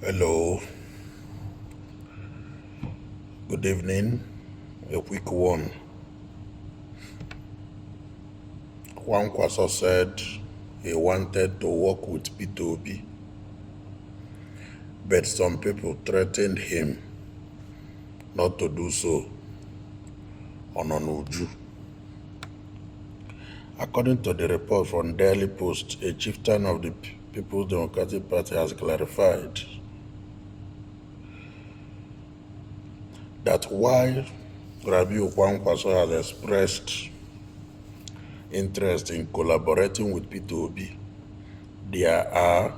Hello, good evening. A quick one. Kwankwaso said he wanted to work with Peter Obi, but some people threatened him not to do so on Onuju. According to the report from Daily Post, a chieftain of the People's Democratic Party has clarified that while Rabiu Kwankwaso has expressed interest in collaborating with Peter Obi, there are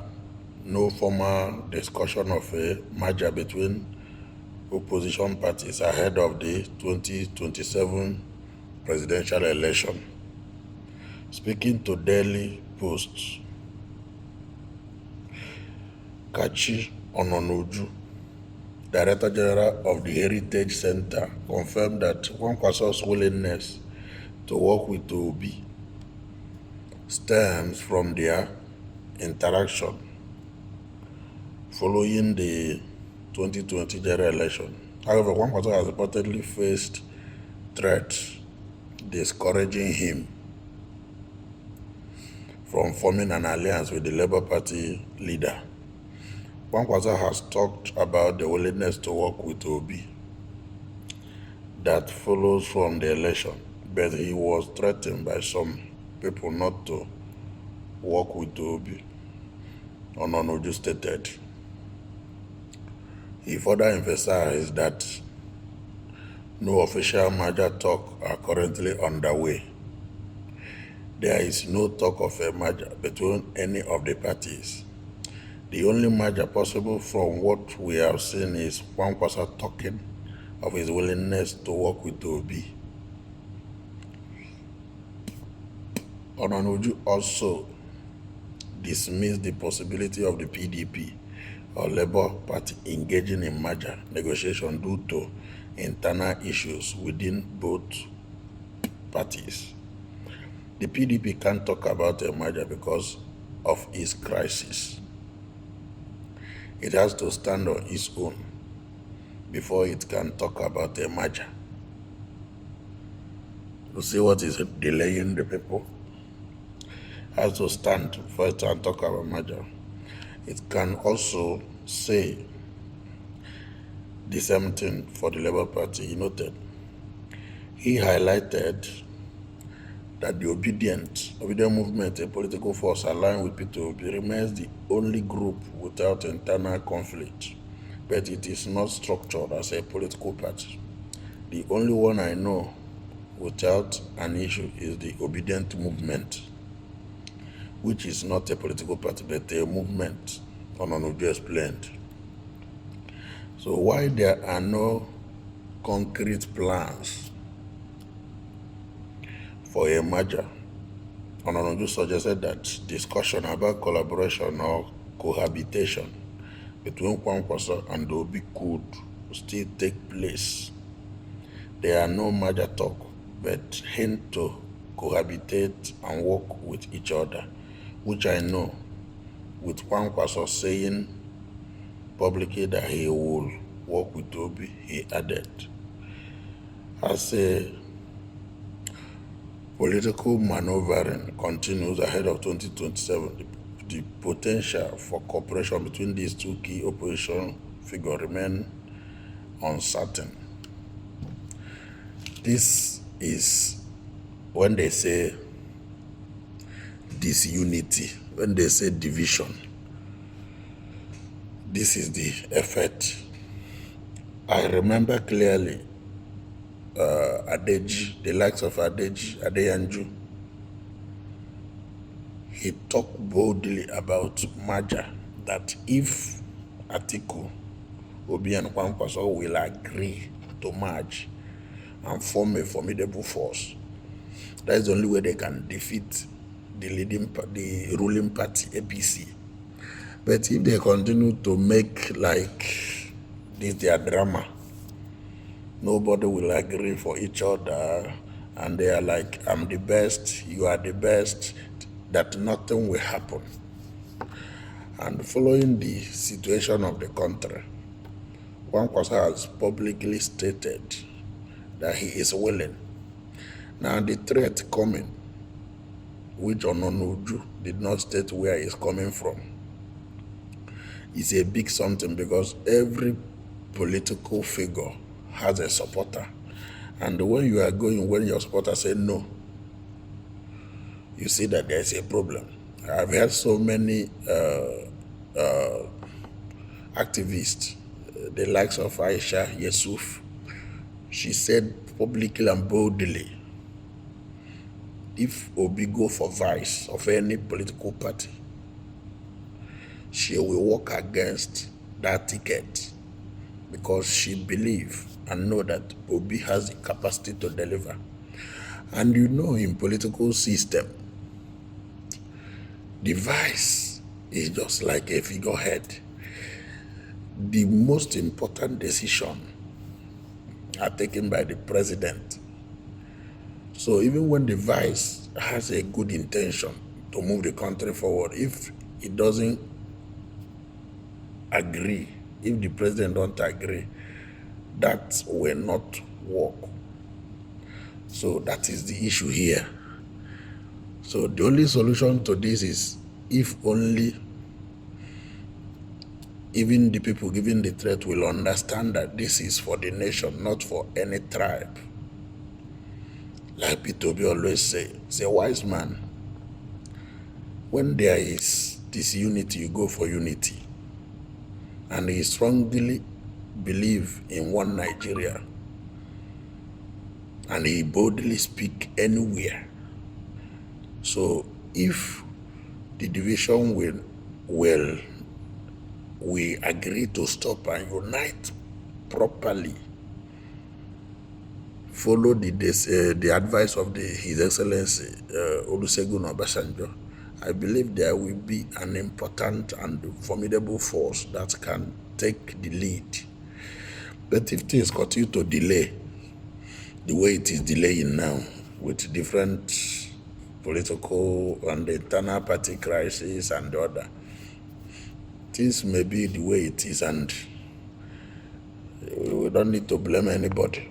no formal discussion of a merger between opposition parties ahead of the 2027 presidential election. Speaking to Daily Post, Kachi Ononuju, Director General of the Heritage Center, confirmed that Kwankwaso's willingness to work with Obi stems from their interaction following the 2020 general election. However, Kwankwaso has reportedly faced threats discouraging him from forming an alliance with the Labour Party leader. Kwankwaso has talked about the willingness to work with Obi that follows from the election, but he was threatened by some people not to work with Obi, Ononuju stated. He further emphasized that no official merger talks are currently underway. There is no talk of a merger between any of the parties. The only merger possible from what we have seen is Kwankwaso talking of his willingness to work with Obi. Ononuju also dismissed the possibility of the PDP or Labour Party engaging in merger negotiation due to internal issues within both parties. The PDP can't talk about a merger because of its crisis. It has to stand on its own before it can talk about a merger. You see what is delaying the people? Has to stand before it can talk about merger. It can also say the same thing for the Labour Party, he noted. He highlighted that the obedient movement, a political force aligned with Peter Obi, remains the only group without internal conflict, but it is not structured as a political party. The only one I know without an issue is the obedient movement, which is not a political party, but a movement, Ononuju explained. So why there are no concrete plans for a merger, Ononuju suggested that discussion about collaboration or cohabitation between Kwankwaso and Obi could still take place. There are no merger talk, but hint to cohabitate and work with each other, which I know, with Kwankwaso saying publicly that he will work with Obi, he added. As a political maneuvering continues ahead of 2027, the potential for cooperation between these two key opposition figures remain uncertain. This is when they say disunity, when they say division. This is the effect. I remember clearly Adeji, the likes of Adeyanju, he talked boldly about merger, that if Atiku, Obi and Kwankwaso will agree to merge and form a formidable force, that is the only way they can defeat the ruling party, APC. But if they continue to make like this their drama, nobody will agree for each other, and they are like, I'm the best, you are the best, that nothing will happen. And following the situation of the country, Kwankwaso has publicly stated that he is willing. Now the threat coming, which Ononuju did not state where it's coming from, is a big something, because every political figure has a supporter. And when you are going, when your supporter say no, you see that there's a problem. I've heard so many activists, the likes of Aisha Yusuf. She said publicly and boldly, if Obi go for vice of any political party, she will work against that ticket, because she believes and know that Obi has the capacity to deliver. And you know, in political system, the vice is just like a figurehead. The most important decision are taken by the president. So even when the vice has a good intention to move the country forward, if it doesn't agree, if the president don't agree, that will not work. So that is the issue here. So the only solution to this is if only even the people giving the threat will understand that this is for the nation, not for any tribe. Like Peter Obi always say, he's a wise man. When there is disunity, you go for unity. And he strongly believes in one Nigeria. And he boldly speak anywhere. So if the division we agree to stop and unite properly, follow the advice of His Excellency Olusegun Obasanjo, I believe there will be an important and formidable force that can take the lead. But if things continue to delay the way it is delaying now, with different political and internal party crisis and the other, things may be the way it is, and we don't need to blame anybody.